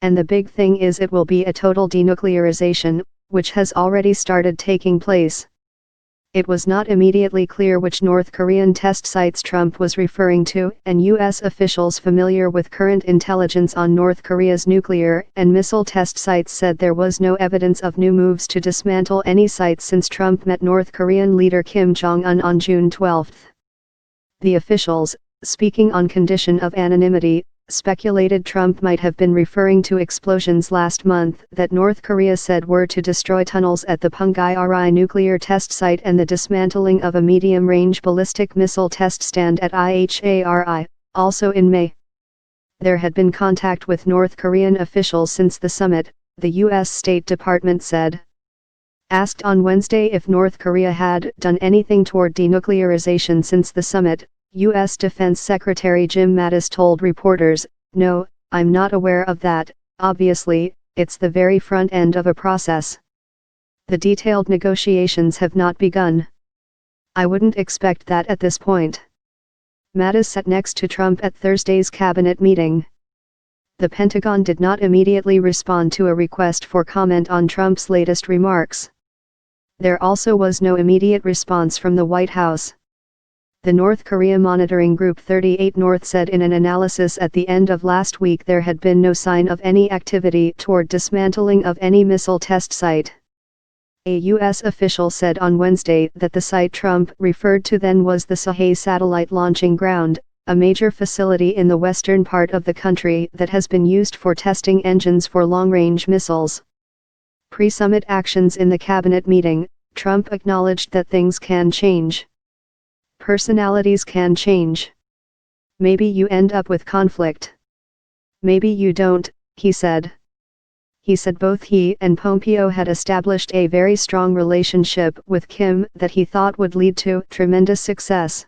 And the big thing is it will be a total denuclearization, which has already started taking place. It was not immediately clear which North Korean test sites Trump was referring to, and U.S. officials familiar with current intelligence on North Korea's nuclear and missile test sites said there was no evidence of new moves to dismantle any sites since Trump met North Korean leader Kim Jong-un on June 12. The officials, speaking on condition of anonymity, speculated Trump might have been referring to explosions last month that North Korea said were to destroy tunnels at the Punggye-ri nuclear test site and the dismantling of a medium-range ballistic missile test stand at IHARI, also in May. There had been contact with North Korean officials since the summit, the U.S. State Department said. Asked on Wednesday if North Korea had done anything toward denuclearization since the summit, U.S. Defense Secretary Jim Mattis told reporters, "No, I'm not aware of that. Obviously, it's the very front end of a process. The detailed negotiations have not begun. I wouldn't expect that at this point." Mattis sat next to Trump at Thursday's cabinet meeting. The Pentagon did not immediately respond to a request for comment on Trump's latest remarks. There also was no immediate response from the White House. The North Korea monitoring group 38 North said in an analysis at the end of last week there had been no sign of any activity toward dismantling of any missile test site. A U.S. official said on Wednesday that the site Trump referred to then was the Sahay Satellite Launching Ground, a major facility in the western part of the country that has been used for testing engines for long-range missiles. Pre-summit actions in the cabinet meeting, Trump acknowledged that things can change. Personalities can change. Maybe you end up with conflict. Maybe you don't, he said. He said both he and Pompeo had established a very strong relationship with Kim that he thought would lead to tremendous success.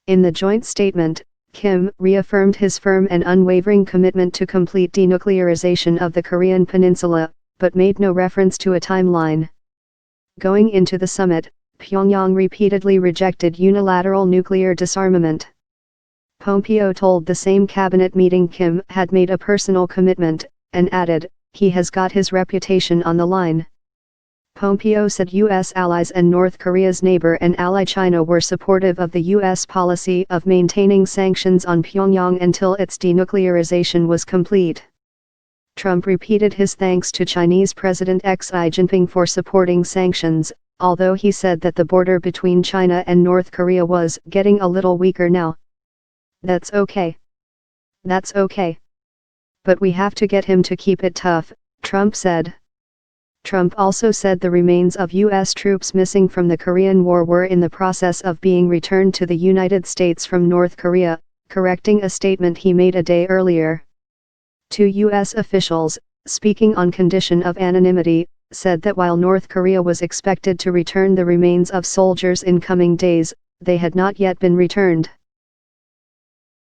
In the joint statement, Kim reaffirmed his firm and unwavering commitment to complete denuclearization of the Korean Peninsula, but made no reference to a timeline. Going into the summit, Pyongyang repeatedly rejected unilateral nuclear disarmament. Pompeo told the same cabinet meeting Kim had made a personal commitment, and added, "He has got his reputation on the line." Pompeo said U.S. allies and North Korea's neighbor and ally China were supportive of the U.S. policy of maintaining sanctions on Pyongyang until its denuclearization was complete. Trump repeated his thanks to Chinese President Xi Jinping for supporting sanctions, although he said that the border between China and North Korea was getting a little weaker now. "That's okay. That's okay. But we have to get him to keep it tough," Trump said. Trump also said the remains of U.S. troops missing from the Korean War were in the process of being returned to the United States from North Korea, correcting a statement he made a day earlier. Two U.S. officials, speaking on condition of anonymity, said that while North Korea was expected to return the remains of soldiers in coming days, they had not yet been returned.